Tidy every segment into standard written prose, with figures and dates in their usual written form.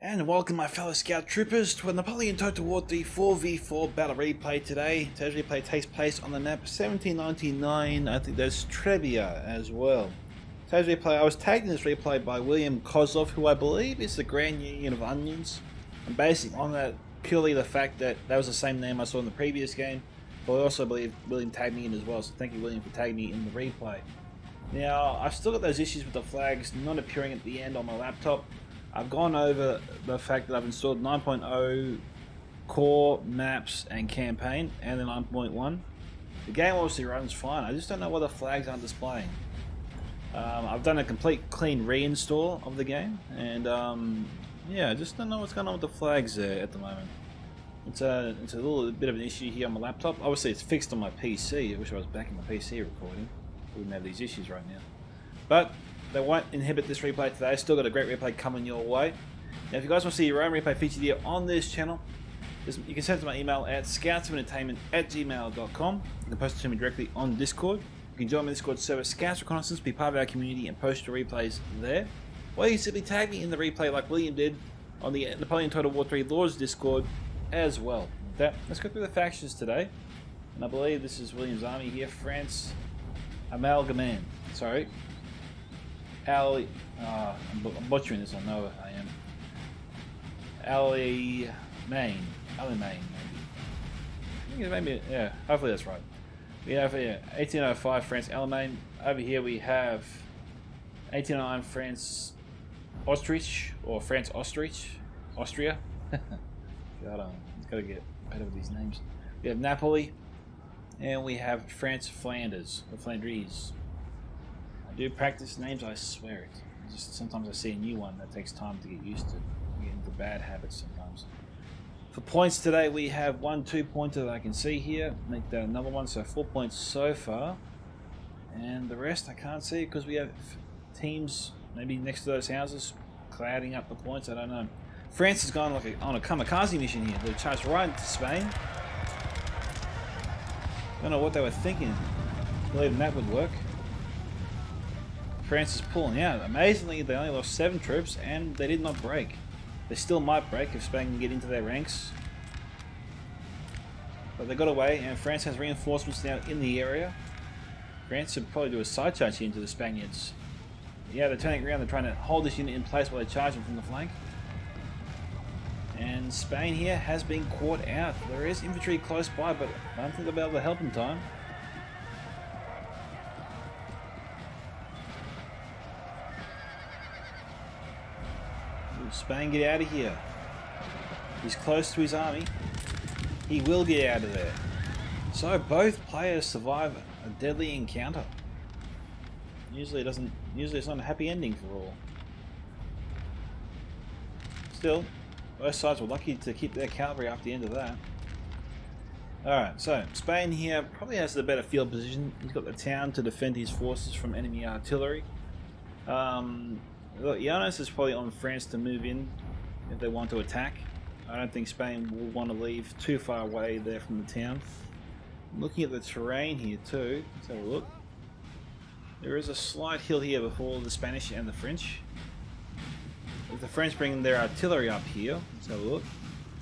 And welcome my fellow scout troopers to a Napoleon Total War 3 4v4 battle replay today. Today's replay takes place on the map 1799. I think there's Trebia as well. Today's replay, I was tagged in this replay by William Kozlov, who I believe is the Grand Union of Onions. I'm basing on that purely the fact that that was the same name I saw in the previous game. But I also believe William tagged me in as well, so thank you William for tagging me in the replay. Now, I've still got those issues with the flags not appearing at the end on my laptop. I've gone over the fact that I've installed 9.0 core, maps and campaign and then 9.1. The game obviously runs fine, I just don't know why the flags aren't displaying. I've done a complete clean reinstall of the game and yeah, I just don't know what's going on with the flags there at the moment. It's a little bit of an issue here on my laptop. Obviously it's fixed on my PC, I wish I was back in my PC recording. I wouldn't have these issues right now. But they won't inhibit this replay today. Still got a great replay coming your way. Now, if you guys want to see your own replay featured here on this channel, you can send it to my email at scoutsoфentertainment@gmail.com. You can post it to me directly on Discord. You can join my Discord server, Scouts Reconnaissance, be part of our community and post your replays there. Or you can simply tag me in the replay like William did on the Napoleon Total War 3 Lords Discord as well. With that, let's go through the factions today. And I believe this is William's army here, France Amalgaman. Sorry. I'm butchering this, I know I am. Maine, maybe, yeah, hopefully that's right. We have here 1805 France Alamein. Over here we have 1809 France Ostrich, or France Austria. God, I've got to get better with these names. We have Napoli, and we have France Flanders, or Flandres. I do practice names, I swear it. Just sometimes I see a new one that takes time to get used to. I get into bad habits sometimes. For points today, we have 1 2-pointer that I can see here. Make that another one, so 4 points so far. And the rest I can't see because we have teams maybe next to those houses clouding up the points. I don't know. France has gone like on a kamikaze mission here. They charged right into Spain. Don't know what they were thinking. Believing that would work. France is pulling out. Amazingly, they only lost 7 troops and they did not break. They still might break if Spain can get into their ranks. But they got away and France has reinforcements now in the area. France should probably do a side charge here into the Spaniards. Yeah, they're turning around, they're trying to hold this unit in place while they charge them from the flank. And Spain here has been caught out. There is infantry close by, but I don't think they'll be able to help in time. Spain, get out of here. He's close to his army. He will get out of there. So both players survive a deadly encounter. Usually it's not a happy ending for all. Still, both sides were lucky to keep their cavalry after the end of that. Alright, so Spain here probably has the better field position. He's got the town to defend his forces from enemy artillery. Look, Janos is probably on France to move in if they want to attack. I don't think Spain will want to leave too far away there from the town. Looking at the terrain here too, let's have a look. There is a slight hill here before the Spanish and the French. If the French bring their artillery up here, let's have a look.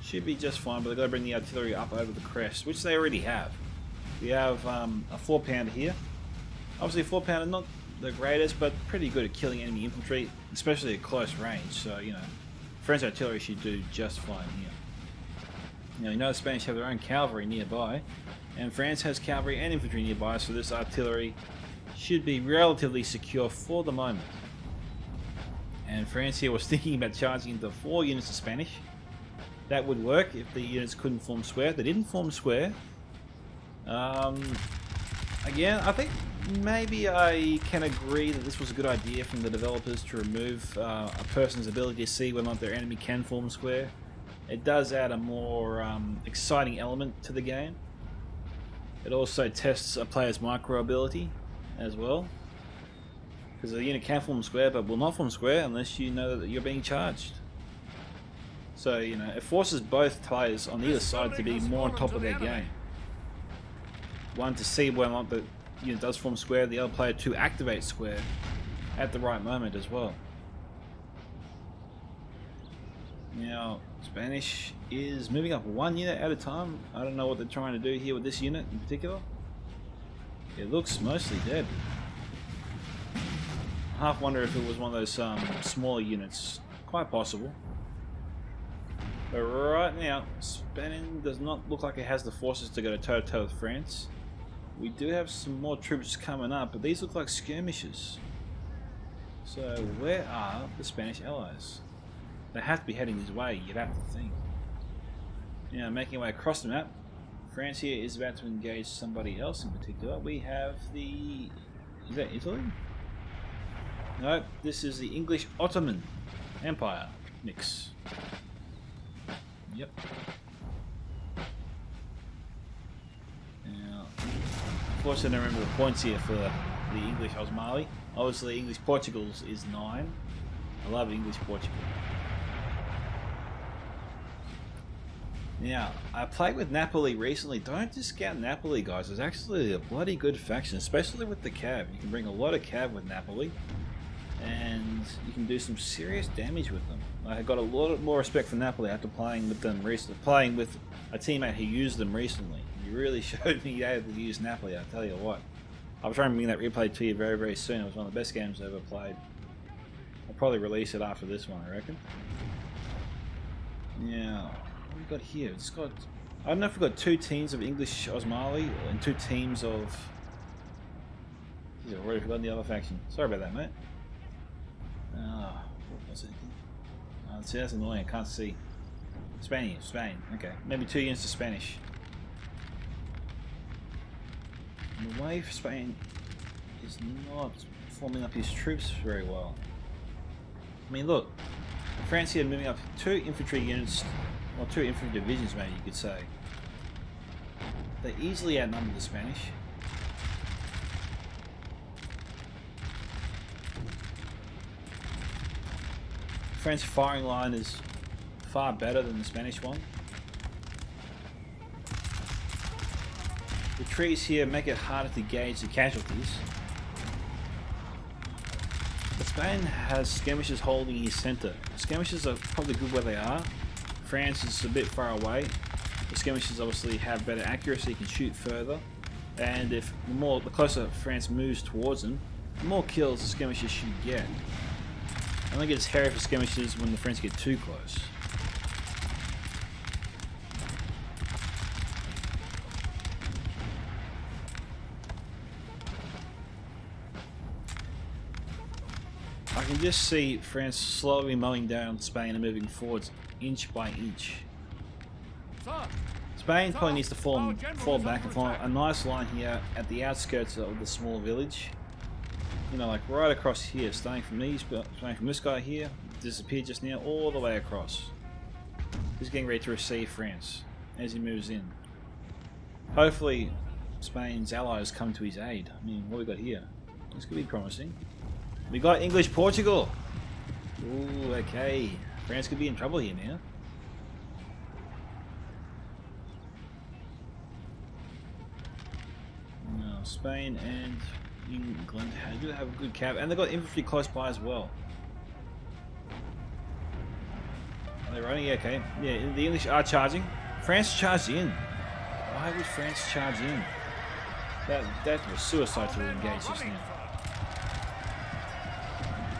Should be just fine, but they've got to bring the artillery up over the crest, which they already have. We have a 4-pounder here. Obviously a 4-pounder, not the greatest, but pretty good at killing enemy infantry, especially at close range. So, you know, French artillery should do just fine here. Now, you know the Spanish have their own cavalry nearby, and France has cavalry and infantry nearby, so this artillery should be relatively secure for the moment. And France here was thinking about charging into 4 units of Spanish. That would work if the units couldn't form square. They didn't form square. Again, I think maybe I can agree that this was a good idea from the developers to remove a person's ability to see whether or not their enemy can form square. It does add a more exciting element to the game. It also tests a player's micro ability as well. Because the unit can form square but will not form square unless you know that you're being charged. So, you know, it forces both players on either side to be more on top of their game. One to see whether or not the unit does form square, the other player to activate square at the right moment as well. Now, Spanish is moving up 1 unit at a time. I don't know what they're trying to do here with this unit in particular. It looks mostly dead. I half wonder if it was one of those smaller units. Quite possible. But right now, Spain does not look like it has the forces to go toe-to-toe with France. We do have some more troops coming up, but these look like skirmishes. So where are the Spanish allies? They have to be heading this way, you'd have to think. Now, making our way across the map, France here is about to engage somebody else in particular. We have the... is that Italy? No, this is the English Ottoman Empire mix. Yep. Now, unfortunately I don't remember the points here for the English Osmali. Obviously English Portugal is 9. I love English Portugal. Now, I played with Napoli recently. Don't discount Napoli, guys. It's actually a bloody good faction, especially with the cav. You can bring a lot of cav with Napoli, and you can do some serious damage with them. I got a lot more respect for Napoli after playing with them recently. Playing with a teammate who used them recently. He really showed me how to use Napoli, I'll tell you what. I'll try and bring that replay to you very, very soon. It was one of the best games I ever played. I'll probably release it after this one, I reckon. Now, what we got here? It's got... I don't know if we've got 2 teams of English Osmali and 2 teams of... I've already forgotten the other faction. Sorry about that, mate. What was it? See, that's annoying. I can't see. Spain. Okay. Maybe 2 units of Spanish. And the way for Spain is not forming up his troops very well. I mean, look. France here moving up 2 infantry units, or 2 infantry divisions, maybe you could say. They easily outnumber the Spanish. French firing line is far better than the Spanish one. The trees here make it harder to gauge the casualties. But Spain has skirmishers holding his centre. Skirmishers are probably good where they are. France is a bit far away. The skirmishers obviously have better accuracy, can shoot further. And the closer France moves towards them, the more kills the skirmishers should get. I think it's hairy for skirmishers when the French get too close. I can just see France slowly mowing down Spain and moving forwards inch by inch. Spain probably needs to fall back and form a nice line here at the outskirts of the small village. You know, like right across here, starting from this guy here, disappeared just now, all the way across. He's getting ready to receive France as he moves in. Hopefully, Spain's allies come to his aid. I mean, what we got here? This could be promising. We got English Portugal. Ooh, okay. France could be in trouble here now. No, Spain and England do have a good cav, and they've got infantry close by as well. Are they running? Yeah, okay. Yeah, the English are charging. France charged in. Why would France charge in? That was suicide to engage just now.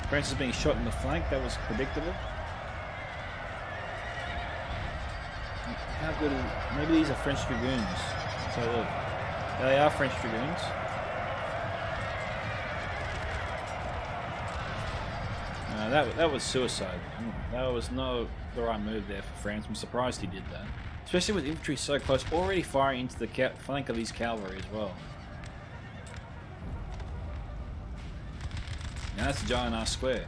France is being shot in the flank. That was predictable. How good is... Maybe these are French dragoons. So look, they are French dragoons. That was suicide. That was not the right move there for France. I'm surprised he did that. Especially with infantry so close, already firing into the flank of these cavalry as well. Now that's a giant ass square.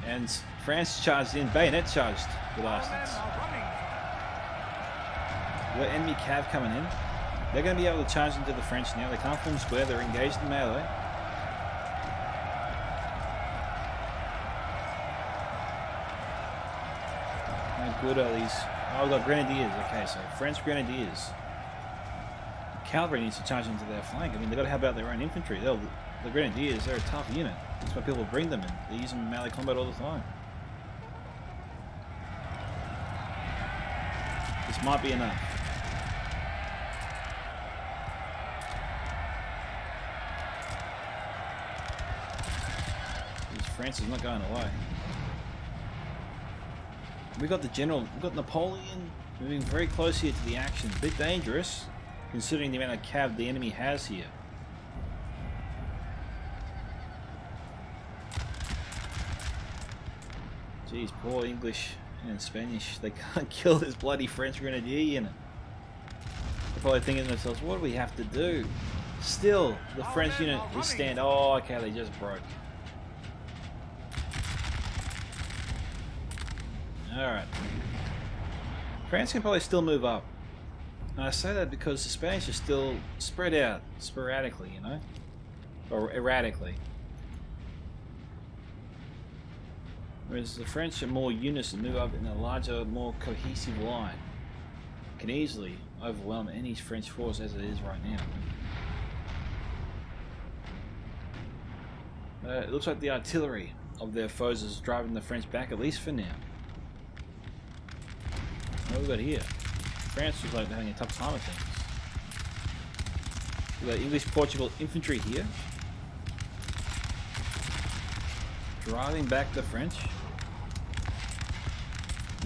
And France charged in, bayonet charged the bastards. We got enemy cav coming in. They're going to be able to charge into the French now. They can't form square, they're engaged in melee. How good are these? Oh, we've got grenadiers. Okay, so French grenadiers. Cavalry needs to charge into their flank. I mean, they've got to help out their own infantry. the Grenadiers, they're a tough unit. That's why people bring them in. They use them in melee combat all the time. This might be enough. France is not going away. We got the general, we got Napoleon moving very close here to the action. A bit dangerous, considering the amount of cav the enemy has here. Jeez, poor English and Spanish. They can't kill this bloody French Grenadier unit. They're probably thinking to themselves, what do we have to do? Still, the French unit is stand. Oh, okay, they just broke. Alright. France can probably still move up. And I say that because the Spanish are still spread out sporadically, you know? Or erratically. Whereas the French are more unison, move up in a larger, more cohesive line. Can easily overwhelm any French force as it is right now. It looks like the artillery of their foes is driving the French back, at least for now. What have we got here? France looks like they're having a tough time of things. We've got English-Portugal infantry here. Driving back the French.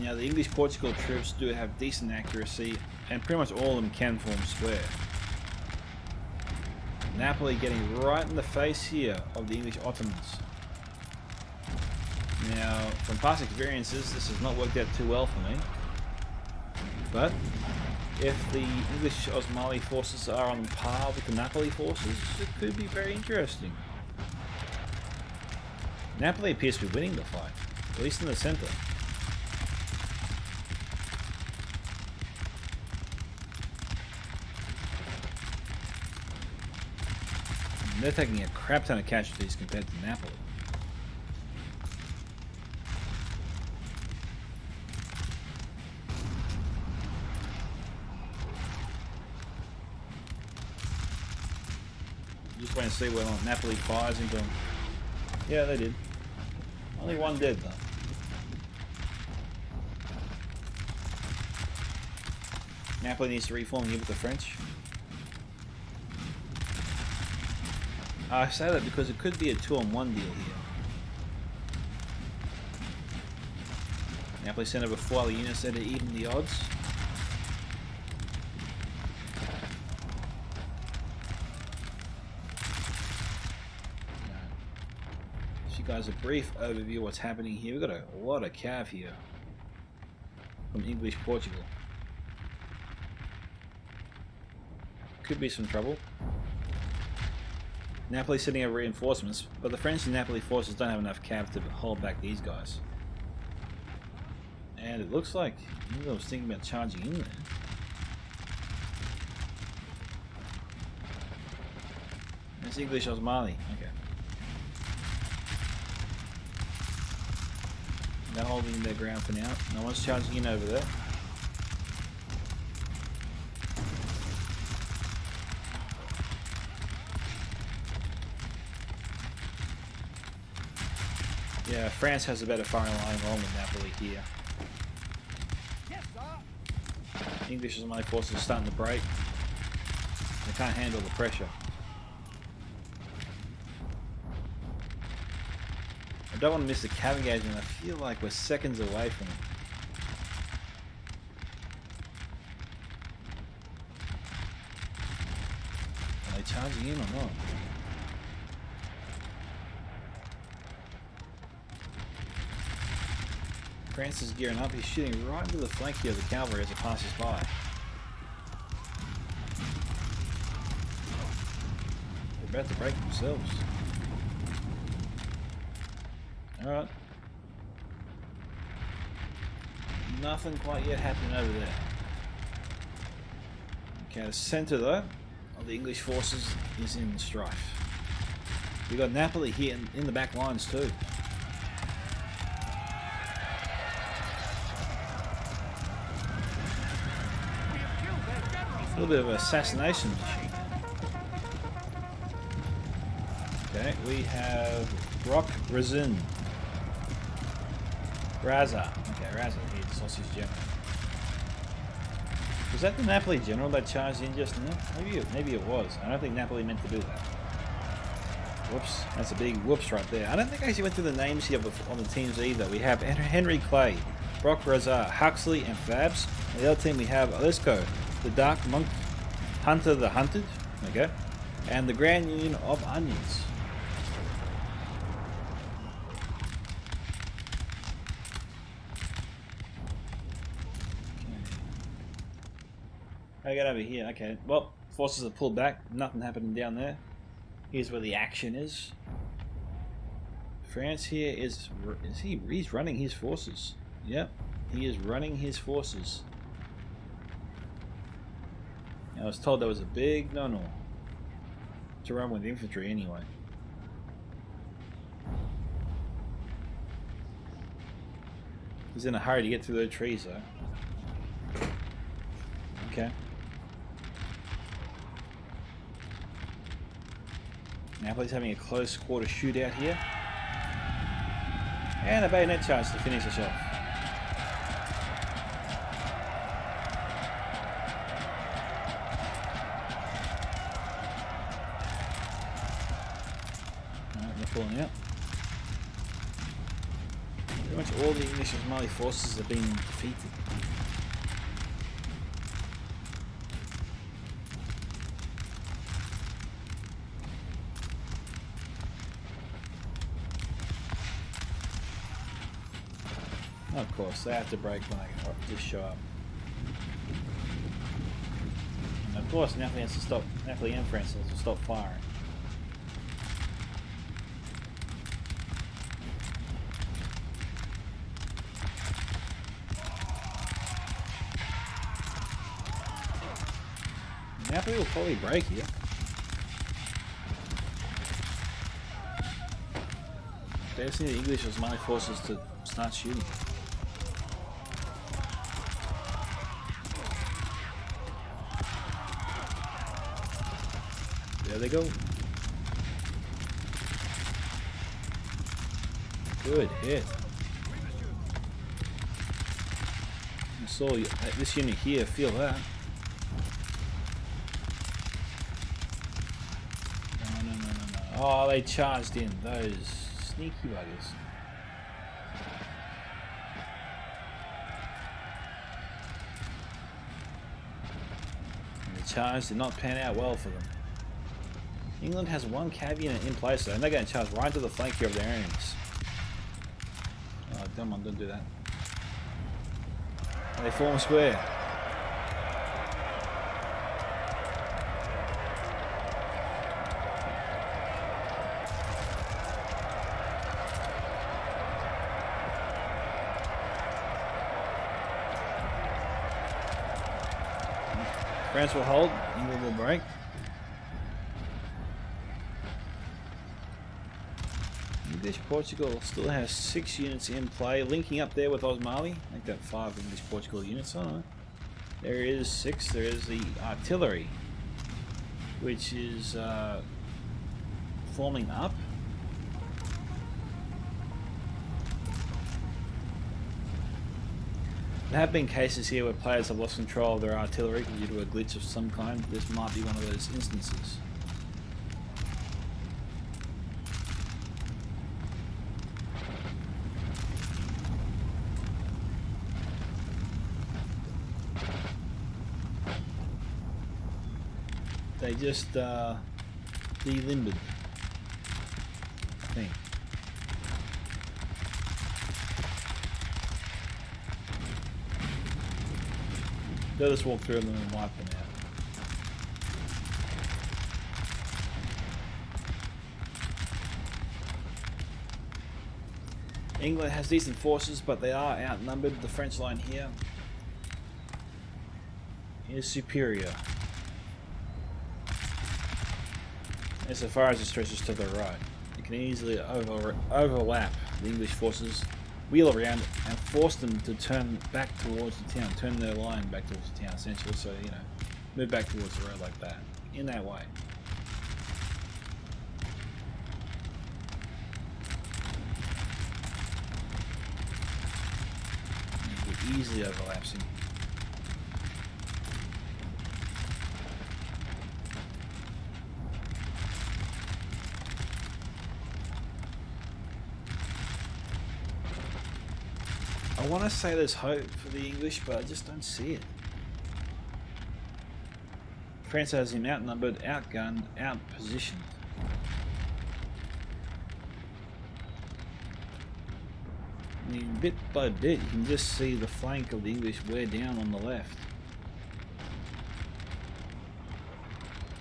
Now the English-Portugal troops do have decent accuracy, and pretty much all of them can form square. Napoli getting right in the face here of the English Ottomans. Now, from past experiences, this has not worked out too well for me. But if the English Osmani forces are on par with the Napoli forces, it could be very interesting. Napoli appears to be winning the fight, at least in the center. And they're taking a crap ton of casualties compared to Napoli. Just wait and see whether Napoli fires into them. Yeah, they did. Only one dead though. Napoli needs to reform here with the French. I say that because it could be a 2-on-1 deal here. Napoli sent over 4 other units there to even the odds. Guys, a brief overview of what's happening here. We've got a lot of cav here from English Portugal. Could be some trouble. Napoli sending out reinforcements, but the French and Napoli forces don't have enough cav to hold back these guys. And it looks like England was thinking about charging in there. That's English Osmani. Okay. They're holding their ground for now. No one's charging in over there. Yeah, France has a better firing line along with Napoli here. English is my forces are starting to break. They can't handle the pressure. I don't want to miss the cav engagement. I feel like we're seconds away from it. Are they charging in or not? France is gearing up. He's shooting right into the flank here of the cavalry as it passes by. They're about to break themselves. Alright. Nothing quite yet happening over there. Okay, the centre though of the English forces is in strife. We've got Napoli here in the back lines too. A little bit of assassination machine. Okay, we have Rock Razin. Raza. Okay, Raza here, the sausage general. Was that the Napoli general that charged in just now? Maybe it was. I don't think Napoli meant to do that. Whoops, that's a big whoops right there. I don't think I actually went through the names here on the teams either. We have Henry Clay, Brock Razar, Huxley, and Fabs. On the other team we have Alisco, the Dark Monk, Hunter the Hunted, okay, and the Grand Union of Onions. I got over here. Okay, well, forces are pulled back. Nothing happening down there. Here's where the action is. France here he's running his forces. Yep, he is running his forces. I was told that was a big no-no to run with infantry anyway. He's in a hurry to get through those trees though. Okay. Napoli's having a close quarter shootout here. And a bayonet charge to finish us off. Alright, they're pulling out. Pretty much all the English and Somali forces are being defeated. Of course, they have to break when I just show up. And of course, Napoli has to stop. Napoli and France has to stop firing. Napoli will probably break here. They just need the English or Somali forces to start shooting. There they go. Good hit. I saw this unit here, feel that. No. Oh, they charged in, those sneaky buggers. And the charge did not pan out well for them. England has one cav unit in place though, and they're going to charge right into the flank here of their enemies. Oh, come on, don't do that. They form a square. France will hold, England will break. English-Portugal still has 6 units in play, linking up there with Osmali. I think that 5 English-Portugal units, I don't know. There is 6, there is the artillery, which is forming up. There have been cases here where players have lost control of their artillery due to a glitch of some kind. This might be one of those instances. They just delimbered, I think. They'll just walk through them and wipe them out. England has decent forces, but they are outnumbered. The French line here is superior. As far as it stretches to the right, it can easily overlap the English forces, wheel around, and force them to turn back towards the town, turn their line back towards the town, essentially. So, you know, move back towards the road like that, in that way. easily overlaps him. I want to say there's hope for the English, but I just don't see it. France has him outnumbered, outgunned, outpositioned. I mean, bit by bit, you can just see the flank of the English wear down on the left.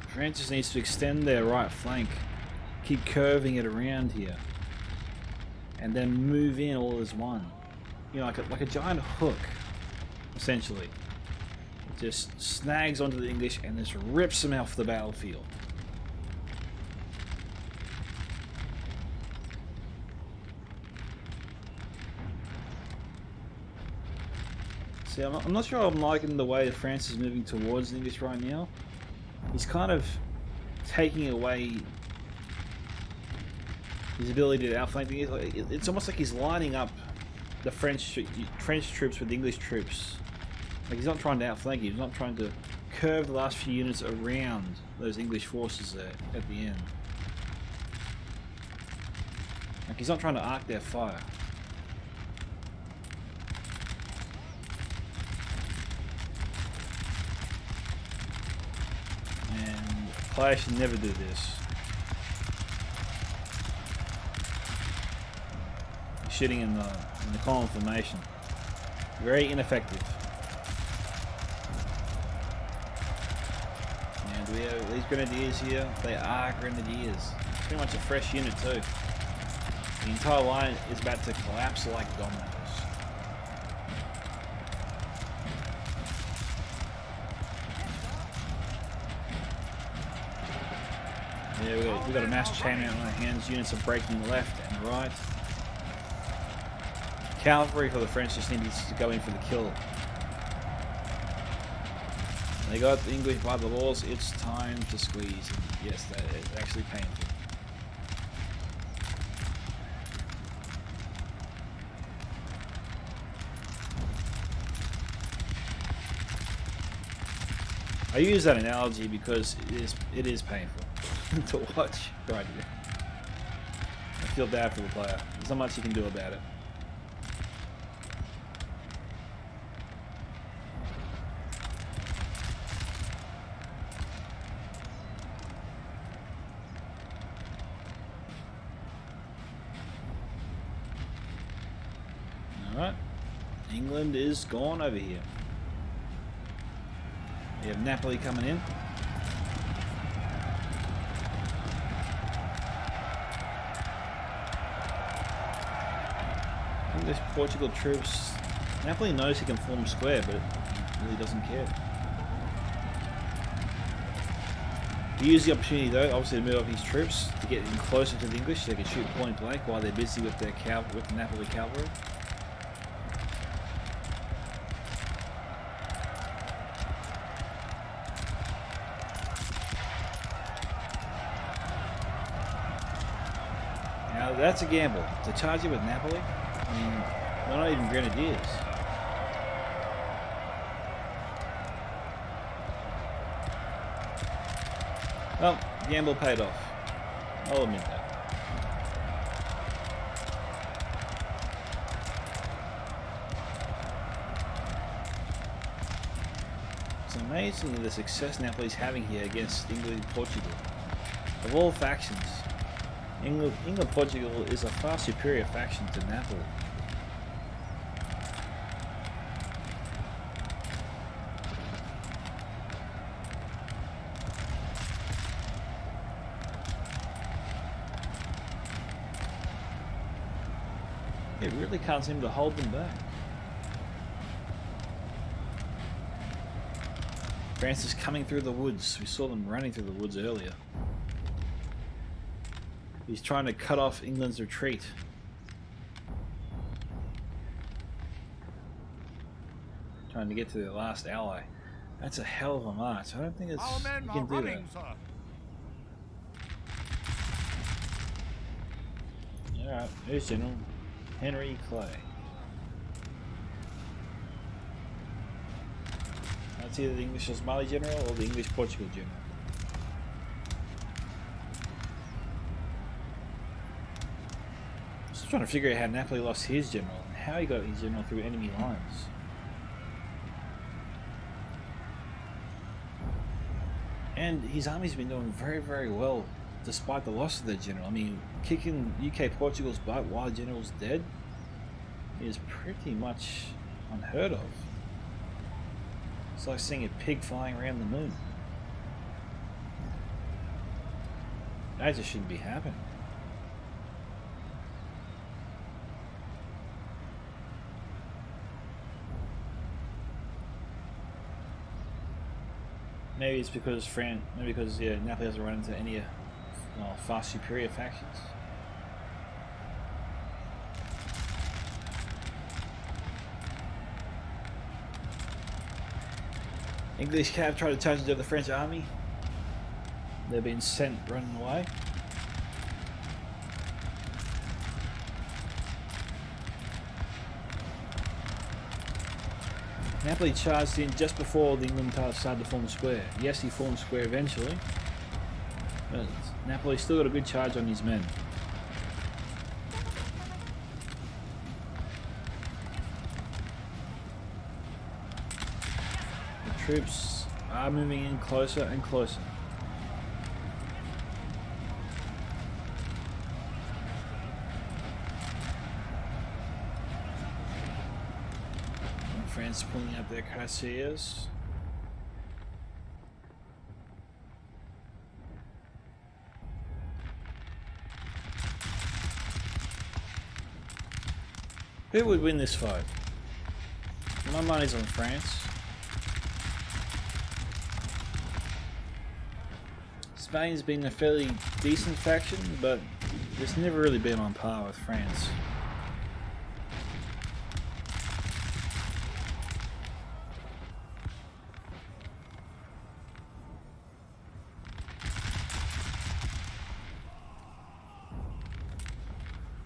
France just needs to extend their right flank, keep curving it around here, and then move in all as one. You know, like a giant hook, essentially. It just snags onto the English and just rips them off the battlefield. See, I'm not sure I'm liking the way France is moving towards the English right now. He's kind of taking away his ability to outflank the English. It's almost like he's lining up the French troops with the English troops. Like, he's not trying to outflank you, he's not trying to curve the last few units around those English forces there at the end. Like, he's not trying to arc their fire. And the player should never do this. Shooting in the column formation. Very ineffective. And we have these grenadiers here. They are grenadiers. Pretty much a fresh unit too. The entire line is about to collapse like dominoes. Yeah, we got a mass chain out on our hands. Units are breaking left and right. Cavalry for the French just needed to go in for the kill. They got the English by the balls. It's time to squeeze. And yes, that is actually painful. I use that analogy because it is painful to watch right here. I feel bad for the player. There's not much you can do about it. Alright, England is gone over here. We have Napoli coming in. English Portugal troops. Napoli knows he can form square, but he really doesn't care. He used the opportunity though, obviously, to move up his troops to get in closer to the English so they can shoot point blank while they're busy with their with the Napoli cavalry. Now that's a gamble. To charge it with Napoli? I mean, they're not even grenadiers. Well, gamble paid off. I'll admit that. It's amazing the success Napoli's having here against England and Portugal. Of all factions, England-Portugal is a far superior faction to Napoli. It really can't seem to hold them back. France is coming through the woods. We saw them running through the woods earlier. He's trying to cut off England's retreat. Trying to get to their last ally. That's a hell of a march. I don't think it's you can do that. Alright, here's General Henry Clay. That's either the English Somali general or the English Portugal general. I'm still trying to figure out how Napoli lost his general and how he got his general through enemy lines. And his army's been doing very, very well despite the loss of their general. I mean, kicking UK Portugal's butt while the general's dead is pretty much unheard of. It's like seeing a pig flying around the moon. That just shouldn't be happening. Maybe it's because Napoli hasn't run into any far superior factions. English cav tried to charge into the French army. They're being sent running away. Napoli charged in just before the England started to form square. Yes, he formed square eventually, but Napoli still got a good charge on his men. The troops are moving in closer and closer. France pulling up their cuirassiers. Who would win this fight? My money's on France. Spain's been a fairly decent faction, but it's never really been on par with France.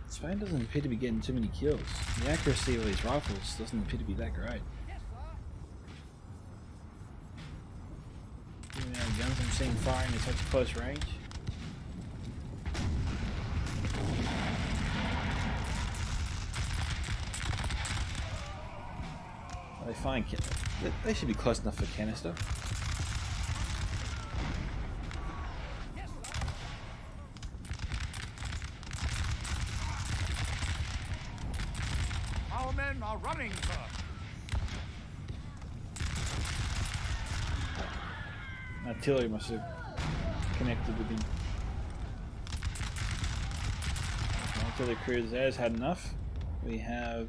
Spain doesn't appear to be getting too many kills. The accuracy of these rifles doesn't appear to be that great. The amount of guns I'm seeing firing at such close range. Are they firing? They should be close enough for canister. Are running, sir. Artillery must have connected with him. Okay, artillery cruisers had enough. We have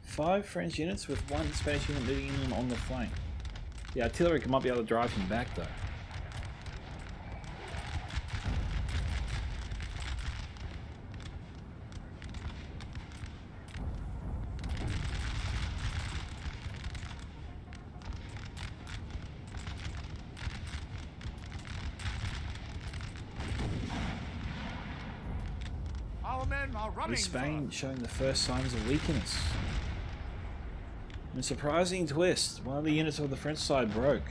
5 French units with 1 Spanish unit moving in on the flank. The artillery might be able to drive him back though. Is Spain showing the first signs of weakness? In a surprising twist, one of the units of the French side broke.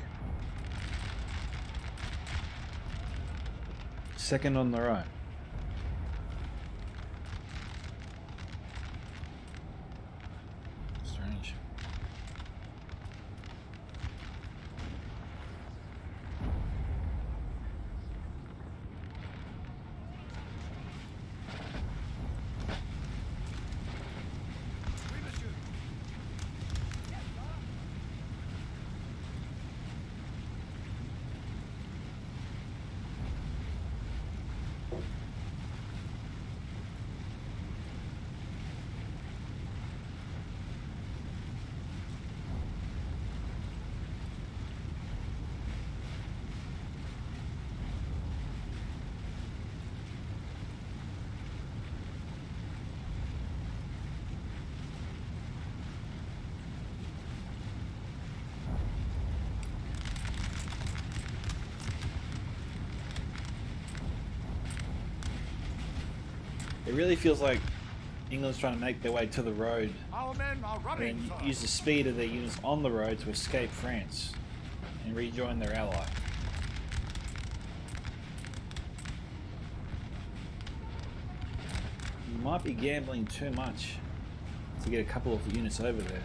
Second on the right. Strange. It really feels like England's trying to make their way to the road Our men are running, and sir. use the speed of their units on the road to escape France and rejoin their ally. You might be gambling too much to get a couple of units over there.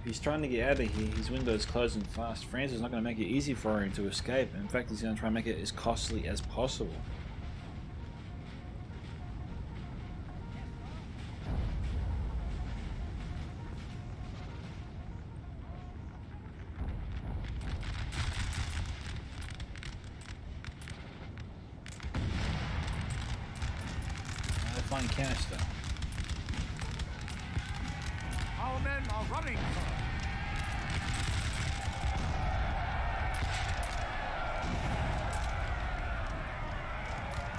If he's trying to get out of here, his window is closing fast. France is not going to make it easy for him to escape. In fact, he's going to try and make it as costly as possible. Fine canister. Our men are running, sir.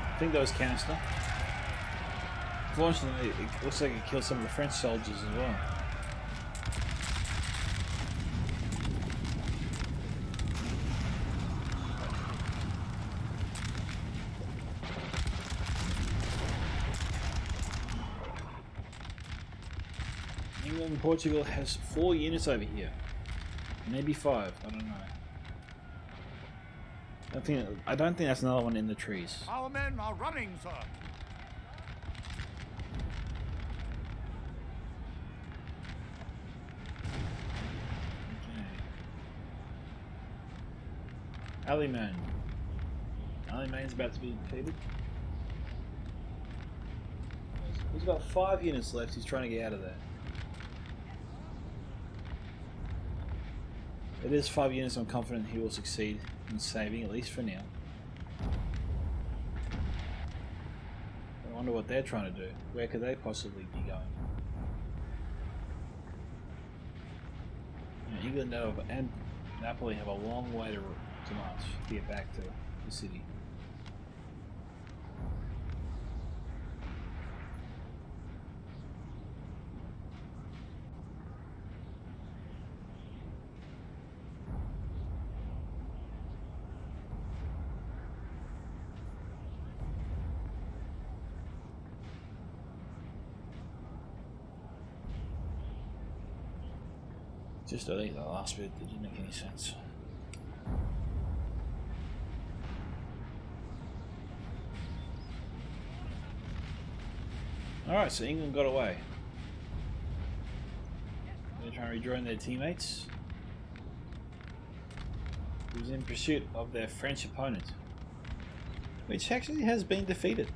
I think that was canister. Unfortunately, it looks like it killed some of the French soldiers as well. England and Portugal has 4 units over here. Maybe 5, I don't know. I don't think that's another one in the trees. Our men are running, sir. Okay. Aliman's about to be defeated. There's about 5 units left. He's trying to get out of there. It is 5 units. I'm confident he will succeed in saving, at least for now. I wonder what they're trying to do. Where could they possibly be going? You know, England and Napoleon have a long way to march to get back to the city. Just I think the last bit didn't make any sense. Alright, so England got away. They're trying to rejoin their teammates, who's in pursuit of their French opponent, which actually has been defeated.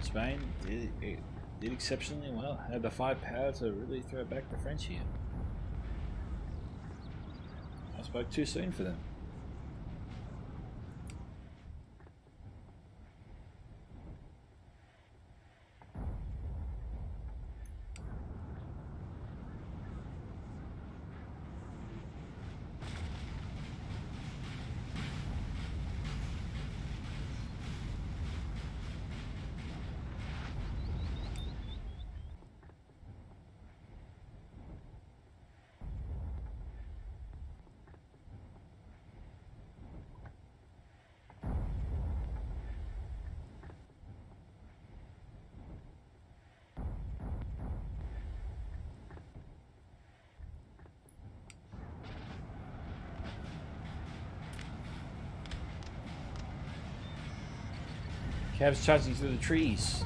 Spain did exceptionally well, had the firepower to really throw back the French here. I spoke too soon for them. Cavs charging through the trees.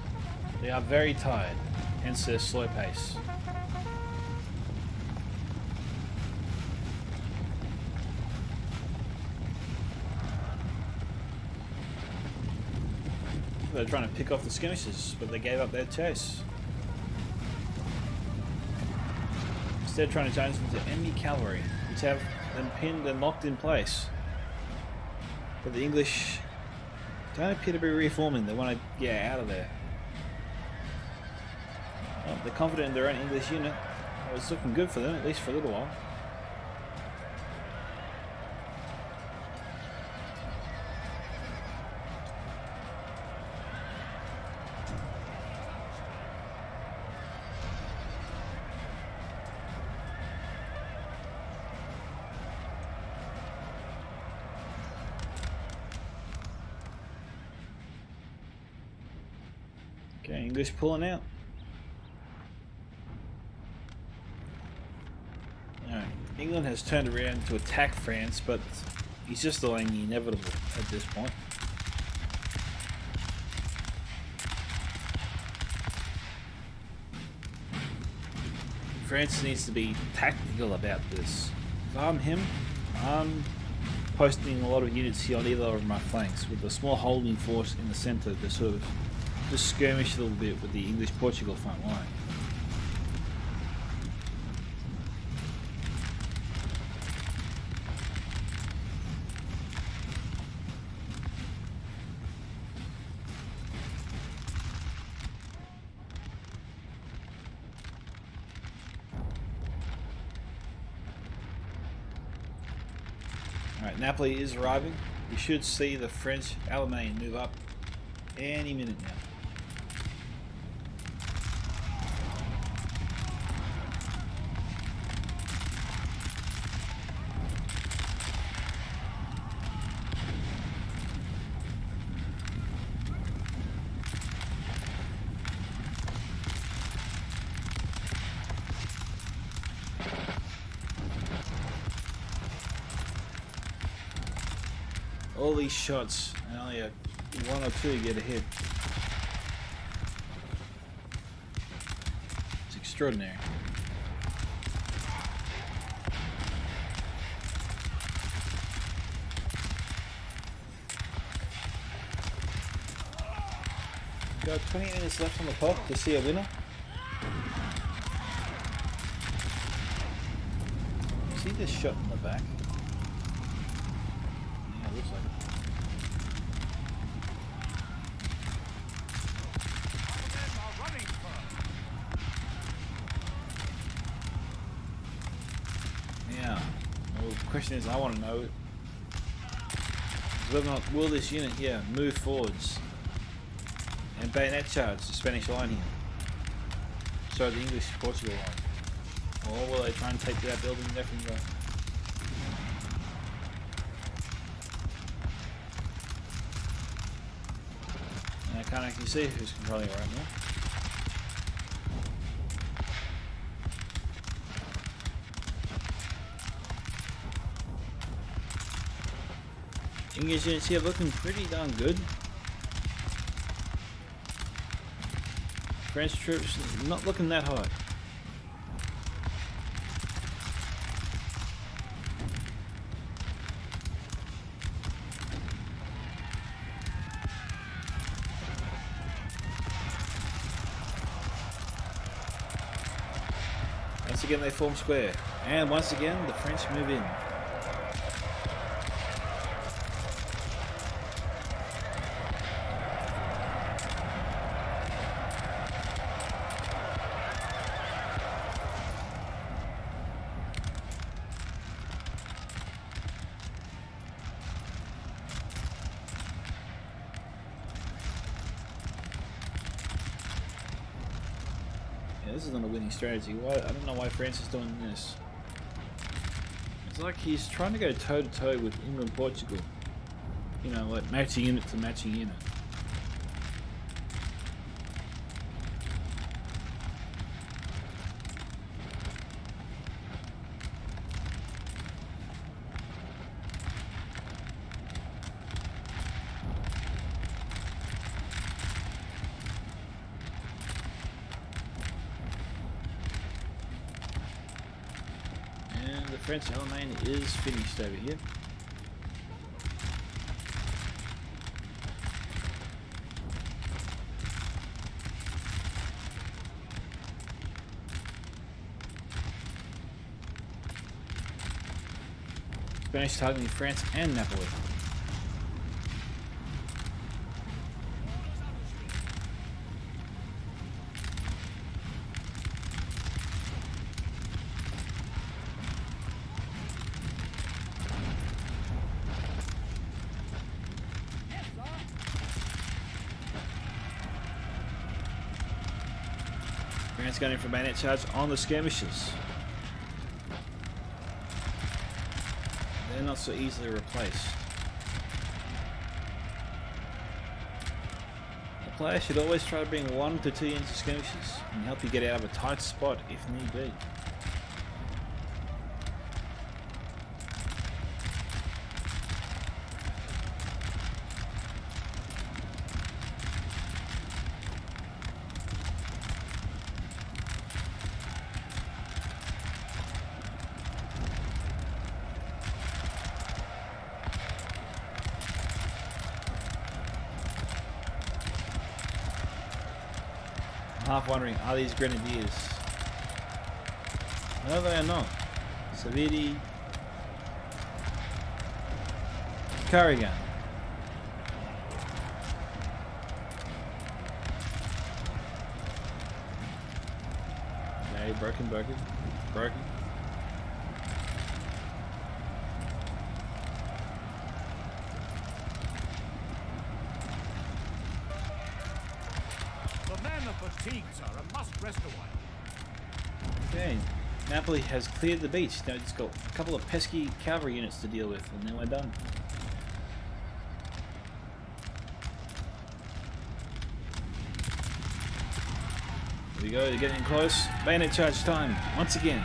They are very tired, hence their slow pace. They're trying to pick off the skirmishers, but they gave up their chase. Instead, trying to charge into enemy cavalry, which have them pinned and locked in place. But the English don't appear to be reforming. They want to get out of there. Well, they're confident in their own English unit. Well, it's looking good for them, at least for a little while. Okay, English pulling out. Alright, England has turned around to attack France, but he's just delaying the inevitable at this point. France needs to be tactical about this. If I'm him, I'm posting a lot of units here on either of my flanks with a small holding force in the centre to sort of just skirmish a little bit with the English-Portugal front line. Alright, Napoli is arriving. We should see the French Alemagne move up any minute now. All these shots, and only one or two get a hit. It's extraordinary. Got 20 minutes left on the clock to see a winner. See this shot in the back? Looks like it. Yeah. Well, the question is, I want to know whether or not will this unit here move forwards and bayonet charge the Spanish line here? So the English-Portugal line. Or will they try and take that building there from the... I can't actually see who's controlling it right now. English units here looking pretty darn good. French troops not looking that hot. Once again they form square, and once again the French move in. This is not a winning strategy. Why? I don't know why France is doing this. It's like he's trying to go toe to toe with England, Portugal. You know, like matching unit to matching unit. The French Alemagne is finished over here. Spanish targeting France and Napoleon. France going in for bayonet charge on the skirmishers. They're not so easily replaced. A player should always try to bring 1 to 2 units to skirmishes and help you get out of a tight spot if need be. I'm half wondering, are these grenadiers? No, they are not. Savidi. Carrigan. Okay, broken. The men are fatigued, sir, and must rest a while. Okay, Napoli has cleared the beach. Now it's got a couple of pesky cavalry units to deal with, and then we're done. Here we go, they're getting close. Bayonet charge time, once again.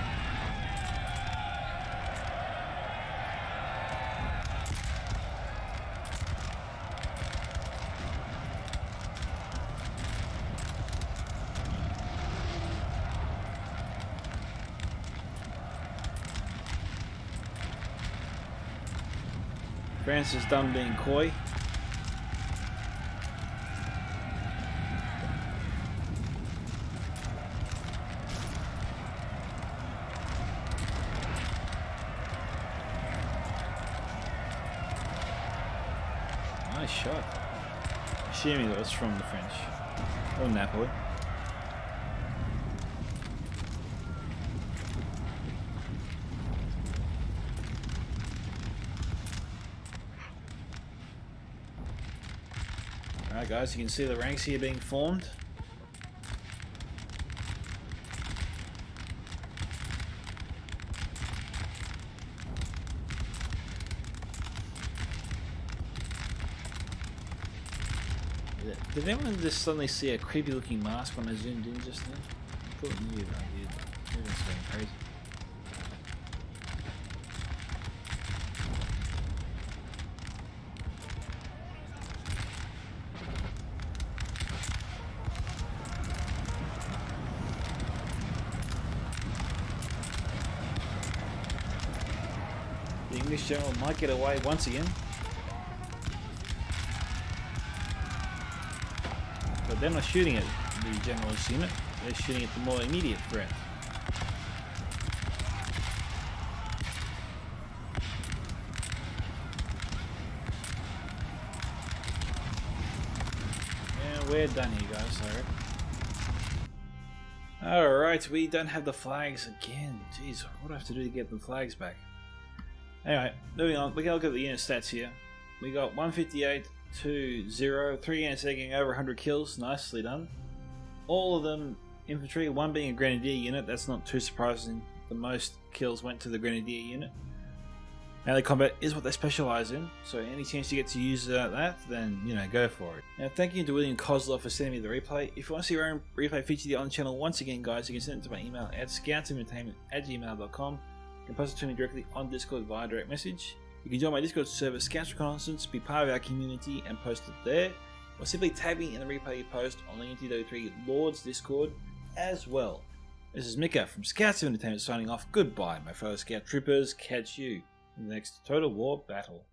France is done being coy. Nice shot. Assuming that was from the French. Or Napoli. Alright guys, you can see the ranks here being formed. Did anyone just suddenly see a creepy looking mask when I zoomed in just then? I thought you did. Maybe it's going crazy. The English general might get away once again. But they're not shooting at the general's unit, they're shooting at the more immediate threat. Yeah, we're done here guys, I reckon. Alright, we don't have the flags again. Jeez, what do I have to do to get the flags back? Anyway, moving on, we can look at the unit stats here. We got 158 to 0, 3 units taking over 100 kills, nicely done. All of them infantry, one being a grenadier unit, that's not too surprising. The most kills went to the grenadier unit. Melee combat is what they specialise in, so any chance you get to use that, then, you know, go for it. Now, thank you to William Kozlov for sending me the replay. If you want to see your own replay featured on the channel once again, guys, you can send it to my email at scoutsentertainment@gmail.com. You can post it to me directly on Discord via direct message. You can join my Discord server, Scouts Reconnaissance, be part of our community and post it there, or simply tag me in the replay you post on the NTW3 Lords Discord as well. This is Micka from Scouts Entertainment signing off. Goodbye, my fellow Scout Troopers. Catch you in the next Total War battle.